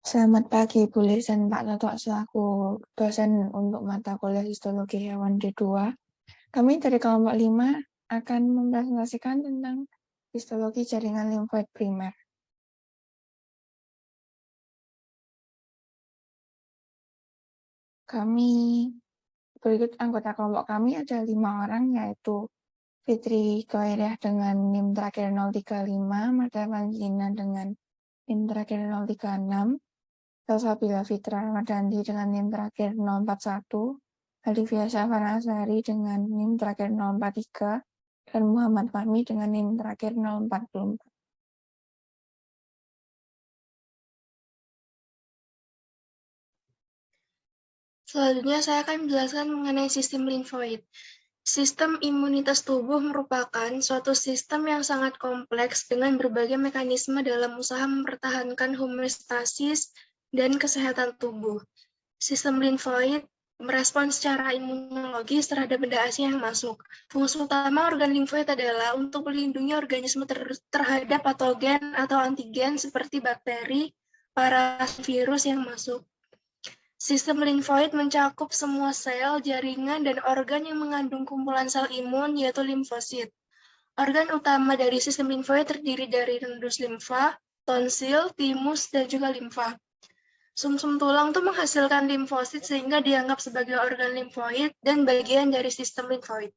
Selamat pagi, Bu Liz dan Pak Toto selaku dosen untuk mata kuliah histologi hewan D2. Kami dari kelompok 5 akan mempresentasikan tentang histologi jaringan limfoid primer. Berikut anggota kelompok kami ada 5 orang, yaitu Fitri Koiriah dengan NIM terakhir 035, Marta Panjina dengan NIM terakhir 036, Salsabila Fitra Ramadhanti dengan NIM terakhir 041, Alivia Syafana Asari dengan NIM terakhir 043, dan Muhammad Fahmi dengan NIM terakhir 044. Selanjutnya saya akan menjelaskan mengenai sistem limfoid. Sistem imunitas tubuh merupakan suatu sistem yang sangat kompleks dengan berbagai mekanisme dalam usaha mempertahankan homeostasis dan kesehatan tubuh. Sistem limfoid merespons secara imunologis terhadap benda asing yang masuk. Fungsi utama organ limfoid adalah untuk melindungi organisme terhadap patogen atau antigen seperti bakteri, parasit, virus yang masuk. Sistem limfoid mencakup semua sel, jaringan, dan organ yang mengandung kumpulan sel imun, yaitu limfosit. Organ utama dari sistem limfoid terdiri dari endus limfa, tonsil, timus, dan juga limfa. Sumsum tulang itu menghasilkan limfosit sehingga dianggap sebagai organ limfoid dan bagian dari sistem limfoid.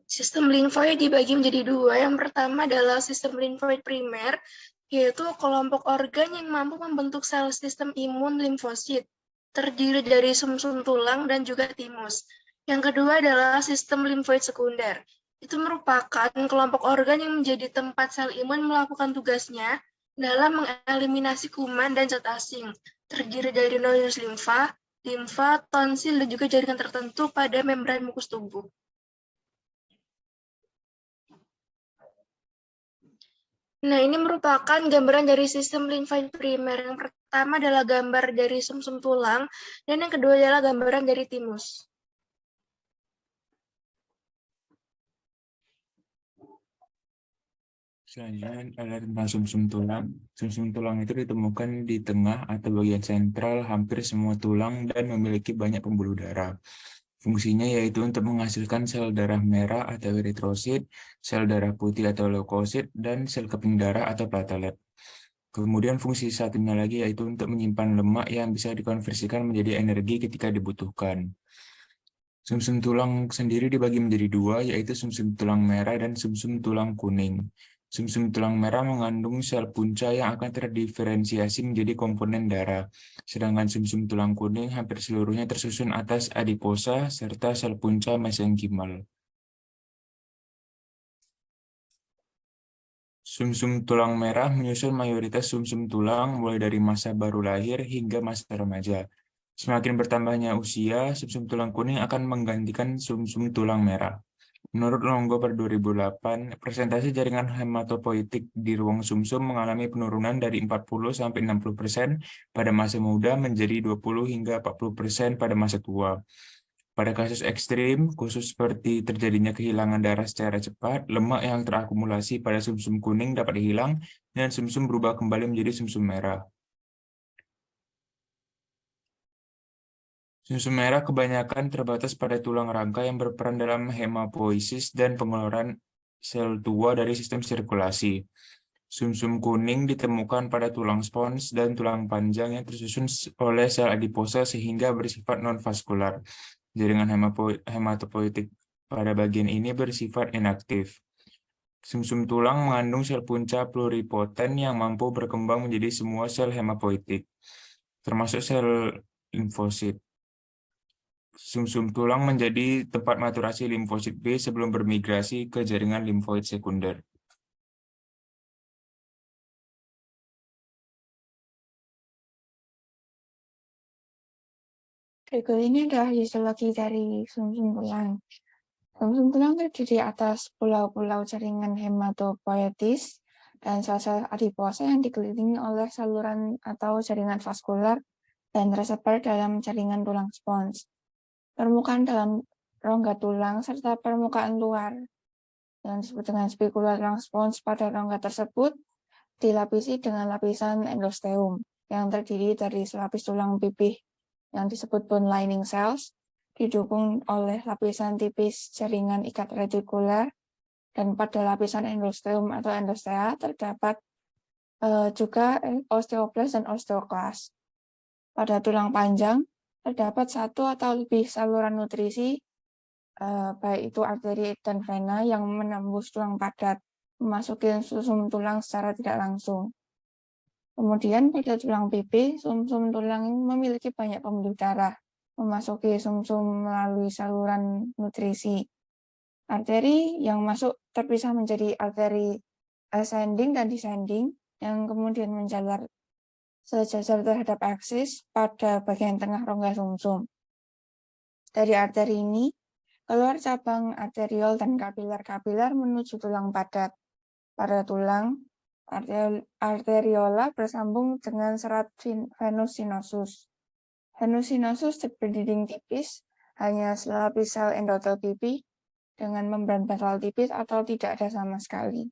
Sistem limfoid dibagi menjadi dua. Yang pertama adalah sistem limfoid primer, yaitu kelompok organ yang mampu membentuk sel sistem imun limfosit, terdiri dari sumsum tulang dan juga timus. Yang kedua adalah sistem limfoid sekunder. Itu merupakan kelompok organ yang menjadi tempat sel imun melakukan tugasnya dalam mengeliminasi kuman dan zat asing, terdiri dari nodus limfa, tonsil, dan juga jaringan tertentu pada membran mukus tubuh. Nah, ini merupakan gambaran dari sistem limfoid primer. Yang pertama adalah gambar dari sumsum tulang, dan yang kedua adalah gambaran dari timus. Selanjutnya adalah tentang sumsum tulang. Sumsum tulang itu ditemukan di tengah atau bagian sentral hampir semua tulang dan memiliki banyak pembuluh darah. Fungsinya yaitu untuk menghasilkan sel darah merah atau eritrosit, sel darah putih atau leukosit, dan sel keping darah atau platelet. Kemudian fungsi satunya lagi yaitu untuk menyimpan lemak yang bisa dikonversikan menjadi energi ketika dibutuhkan. Sumsum tulang sendiri dibagi menjadi dua, yaitu sumsum tulang merah dan sumsum tulang kuning. Sumsum tulang merah mengandung sel punca yang akan terdiferensiasi menjadi komponen darah, sedangkan sumsum tulang kuning hampir seluruhnya tersusun atas adiposa serta sel punca mesenkimal. Sumsum tulang merah menyusun mayoritas sumsum tulang mulai dari masa baru lahir hingga masa remaja. Semakin bertambahnya usia, sumsum tulang kuning akan menggantikan sumsum tulang merah. Menurut Longo per 2008, persentase jaringan hematopoietik di ruang sumsum mengalami penurunan dari 40-60% pada masa muda menjadi 20 hingga 40% pada masa tua. Pada kasus ekstrim, khusus seperti terjadinya kehilangan darah secara cepat, lemak yang terakumulasi pada sumsum kuning dapat hilang dan sumsum berubah kembali menjadi sumsum merah. Sumsum merah kebanyakan terbatas pada tulang rangka yang berperan dalam hemapoiesis dan pengeluaran sel tua dari sistem sirkulasi. Sumsum kuning ditemukan pada tulang spons dan tulang panjang yang tersusun oleh sel adiposa sehingga bersifat non-vaskular. Jaringan hematopoietik pada bagian ini bersifat inaktif. Sumsum tulang mengandung sel punca pluripoten yang mampu berkembang menjadi semua sel hemapoietik, termasuk sel limfosit. Sumsum tulang menjadi tempat maturasi limfosit B sebelum bermigrasi ke jaringan limfoid sekunder. Berikut ini adalah histologi dari sumsum tulang. Sumsum tulang terdiri atas pulau-pulau jaringan hematopoietis dan sel-sel adiposa yang dikelilingi oleh saluran atau jaringan vaskular dan reseptor dalam jaringan tulang spons, permukaan dalam rongga tulang, serta permukaan luar. yang disebut dengan spikular respons pada rongga tersebut dilapisi dengan lapisan endosteum yang terdiri dari selapis tulang pipih yang disebut bone lining cells, didukung oleh lapisan tipis jaringan ikat retikuler, dan pada lapisan endosteum atau endostea terdapat juga osteoblas dan osteoklas. Pada tulang panjang terdapat satu atau lebih saluran nutrisi, baik itu arteri dan vena yang menembus tulang padat, memasuki sumsum tulang secara tidak langsung. Kemudian pada tulang pipih, sumsum tulang memiliki banyak pembuluh darah, memasuki sumsum melalui saluran nutrisi. Arteri yang masuk terpisah menjadi arteri ascending dan descending, yang kemudian menjalar sejajar terhadap aksis pada bagian tengah rongga sumsum. Dari arteri ini, keluar cabang arteriol dan kapiler-kapiler menuju tulang padat. Pada tulang, arteriola bersambung dengan serat venus sinosus. Venus sinosus berdinding tipis, hanya selapis sel endotel pipih dengan membran basal tipis atau tidak ada sama sekali.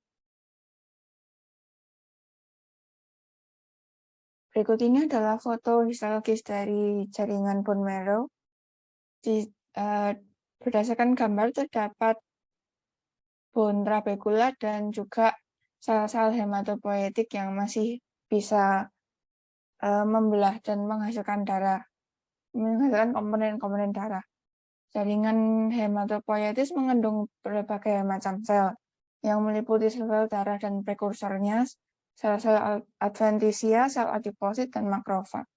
Berikut ini adalah foto histologis dari jaringan bone marrow. Berdasarkan gambar terdapat bone trabecula dan juga sel-sel hematopoietik yang masih bisa membelah dan menghasilkan komponen-komponen darah. Jaringan hematopoietis mengandung berbagai macam sel yang meliputi sel-sel darah dan prekursornya, sel-sel adventisia, sel adiposit, dan makrofag.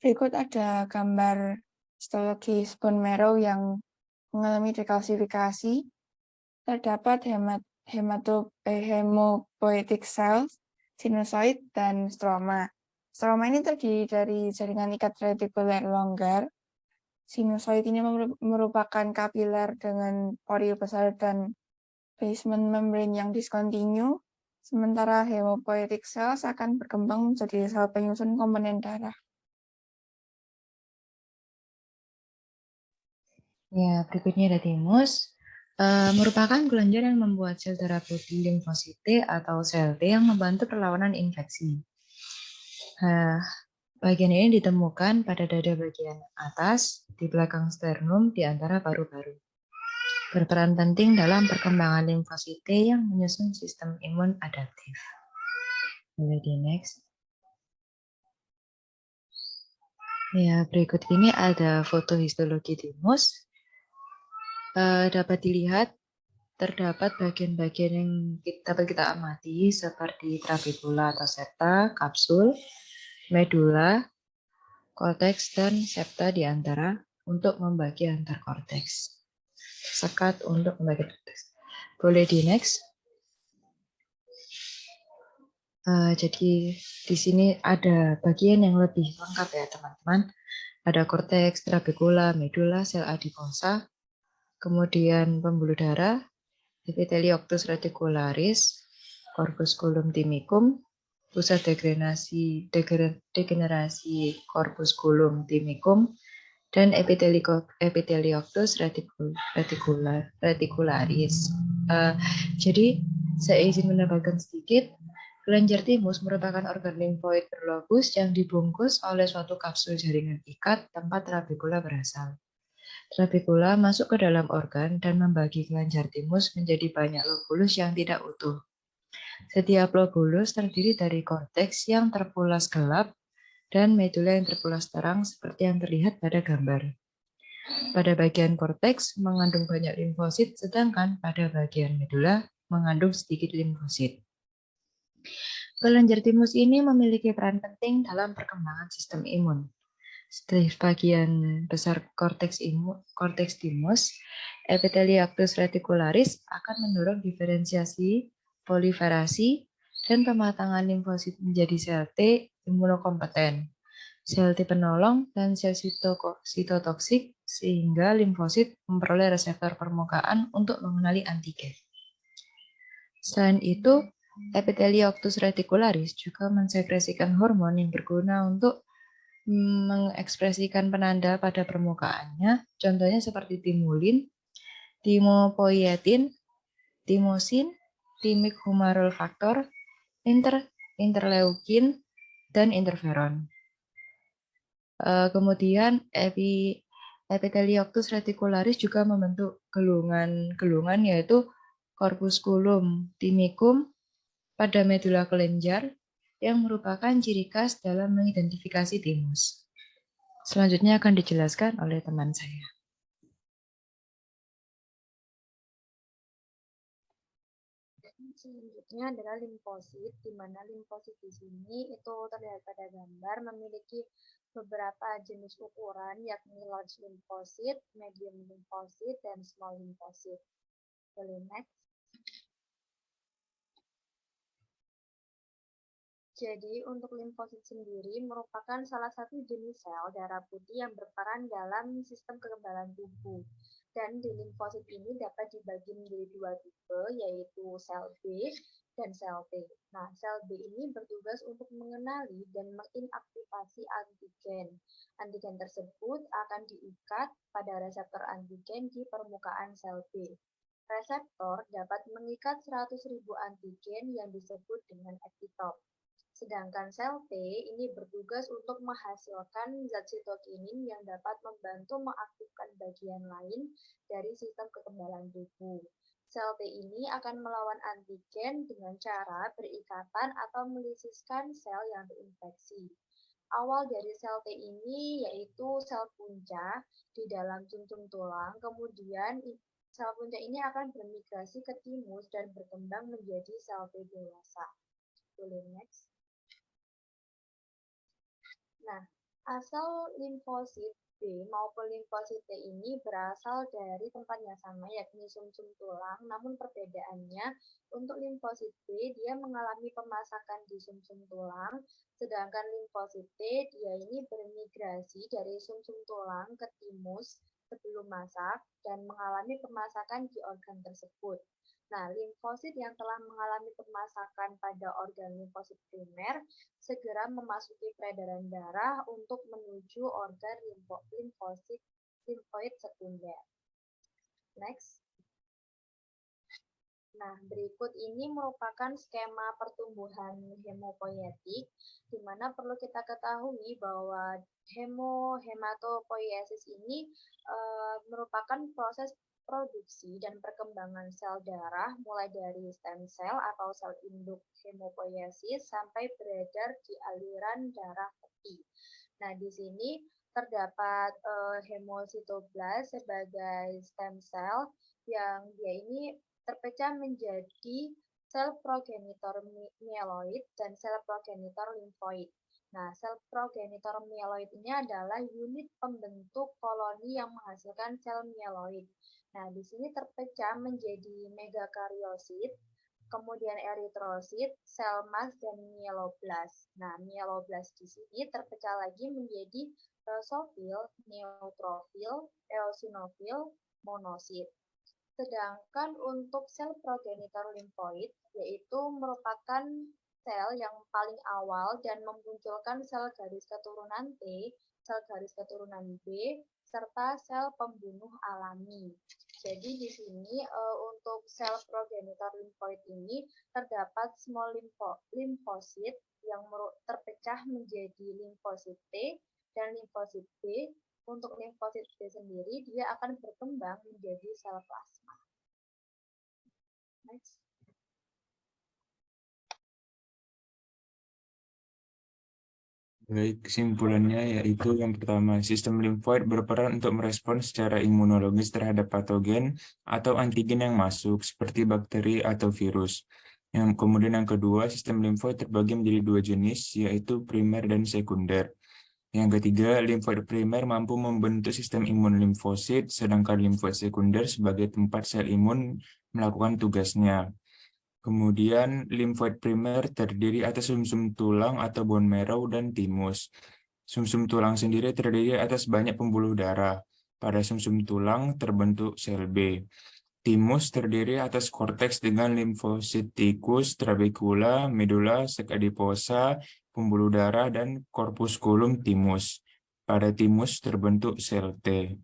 Berikut ada gambar histologis bone marrow yang mengalami dekalsifikasi. Terdapat hematopoietic cells, sinusoid, dan stroma. Stroma ini terdiri dari jaringan ikat retikuler longgar. Sinusoid ini merupakan kapiler dengan pori besar dan basement membrane yang diskontinu, sementara hematopoietic cells akan berkembang menjadi sel penyusun komponen darah. Ya, berikutnya ada thymus. Merupakan kelenjar yang membuat sel darah putih limfosit T atau sel T yang membantu perlawanan infeksi. Bagian ini ditemukan pada dada bagian atas, di belakang sternum, di antara paru-paru. Berperan penting dalam perkembangan limfosit T yang menyusun sistem imun adaptif. Boleh di next. Ya, berikut ini ada foto histologi thymus. Dapat dilihat terdapat bagian-bagian yang dapat kita amati seperti trabekula atau septa, kapsul, medula, korteks, dan septa di antara untuk membagi antar korteks. Sekat untuk membagi korteks. Boleh di next. Jadi di sini ada bagian yang lebih lengkap ya teman-teman. Ada korteks, trabekula, medula, sel adiposa, kemudian pembuluh darah, epithelioctus reticularis, corpusculum timicum, pusat degenerasi corpusculum timicum, dan epithelioctus reticularis. Jadi saya izin menambahkan sedikit. Kelenjar thymus merupakan organ limfoid berlobus yang dibungkus oleh suatu kapsul jaringan ikat tempat trabekula berasal. Trabekula masuk ke dalam organ dan membagi kelenjar thymus menjadi banyak lobulus yang tidak utuh. Setiap lobulus terdiri dari korteks yang terpulas gelap dan medula yang terpulas terang seperti yang terlihat pada gambar. Pada bagian korteks mengandung banyak limfosit, sedangkan pada bagian medula mengandung sedikit limfosit. Kelenjar thymus ini memiliki peran penting dalam perkembangan sistem imun. Setelah bagian besar korteks thymus, epithelioctus reticularis akan mendorong diferensiasi, proliferasi, dan pematangan limfosit menjadi sel T imunokompeten, sel T penolong, dan sel sitotoksik sehingga limfosit memperoleh reseptor permukaan untuk mengenali antigen. Selain itu, epithelioctus reticularis juga mensekresikan hormon yang berguna untuk mengekspresikan penanda pada permukaannya, contohnya seperti timulin, timopoietin, timosin, timik humarul faktor, interleukin, dan interferon. Kemudian Epithelioctus reticularis juga membentuk gelungan yaitu corpusculum timicum pada medula kelenjar yang merupakan ciri khas dalam mengidentifikasi timus. Selanjutnya akan dijelaskan oleh teman saya. Selanjutnya adalah limfosit, di mana limfosit di sini itu terlihat pada gambar memiliki beberapa jenis ukuran, yakni large limfosit, medium limfosit, dan small limfosit. Boleh next. Jadi untuk limfosit sendiri merupakan salah satu jenis sel darah putih yang berperan dalam sistem kekebalan tubuh. Dan di limfosit ini dapat dibagi menjadi dua tipe, yaitu sel B dan sel T. Nah, sel B ini bertugas untuk mengenali dan mengaktifasi antigen. Antigen tersebut akan diikat pada reseptor antigen di permukaan sel B. Reseptor dapat mengikat 100.000 antigen yang disebut dengan epitop. Sedangkan sel T ini bertugas untuk menghasilkan zat sitokinin yang dapat membantu mengaktifkan bagian lain dari sistem kekebalan tubuh. Sel T ini akan melawan antigen dengan cara berikatan atau melisiskan sel yang terinfeksi. Awal dari sel T ini yaitu sel punca di dalam sumsum tulang, kemudian sel punca ini akan bermigrasi ke timus dan berkembang menjadi sel T dewasa. Boleh next. Nah, asal limfosit B maupun limfosit T ini berasal dari tempat yang sama, yakni sumsum tulang, namun perbedaannya untuk limfosit B dia mengalami pemasakan di sumsum tulang, sedangkan limfosit T dia ini bermigrasi dari sumsum tulang ke timus sebelum masak dan mengalami pemasakan di organ tersebut. Nah, limfosit yang telah mengalami pemasakan pada organ limfosit primer segera memasuki peredaran darah untuk menuju organ limfoid sekunder. Next. Nah, berikut ini merupakan skema pertumbuhan hemopoietik, di mana perlu kita ketahui bahwa hematopoiesis ini merupakan proses produksi dan perkembangan sel darah mulai dari stem cell atau sel induk hemopoiesis sampai beredar di aliran darah peti. Nah, di sini terdapat hemositoblas sebagai stem cell yang dia ini terpecah menjadi sel progenitor mieloid dan sel progenitor limfoid. Nah, sel progenitor mieloid ini adalah unit pembentuk koloni yang menghasilkan sel mieloid. Nah, di sini terpecah menjadi megakariosit, kemudian eritrosit, sel emas, dan mieloblas. Nah, mieloblas di sini terpecah lagi menjadi basofil, neutrofil, eosinofil, monosit. Sedangkan untuk sel progenitor limfoid, yaitu merupakan sel yang paling awal dan memunculkan sel garis keturunan T, sel garis keturunan B, serta sel pembunuh alami. Jadi di sini untuk sel progenitor limfoid ini terdapat small limfosit yang terpecah menjadi limfosit T dan limfosit B. Untuk limfosit B sendiri dia akan berkembang menjadi sel plasma. Next. Baik, kesimpulannya yaitu yang pertama, sistem limfoid berperan untuk merespons secara imunologis terhadap patogen atau antigen yang masuk, seperti bakteri atau virus. Kemudian yang kedua, sistem limfoid terbagi menjadi dua jenis, yaitu primer dan sekunder. Yang ketiga, limfoid primer mampu membentuk sistem imun limfosit, sedangkan limfoid sekunder sebagai tempat sel imun melakukan tugasnya. Kemudian limfoid primer terdiri atas sumsum tulang atau bone marrow dan timus. Sumsum tulang sendiri terdiri atas banyak pembuluh darah. Pada sumsum tulang terbentuk sel B. Timus terdiri atas korteks dengan limfosit tikus, trabecula, medula, sek adiposa, pembuluh darah, dan corpusculum thymus. Pada thymus terbentuk sel T.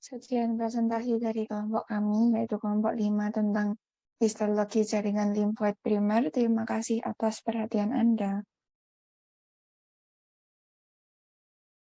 Sekian presentasi dari kelompok kami, yaitu kelompok 5 tentang histologi jaringan limfoid primer. Terima kasih atas perhatian Anda.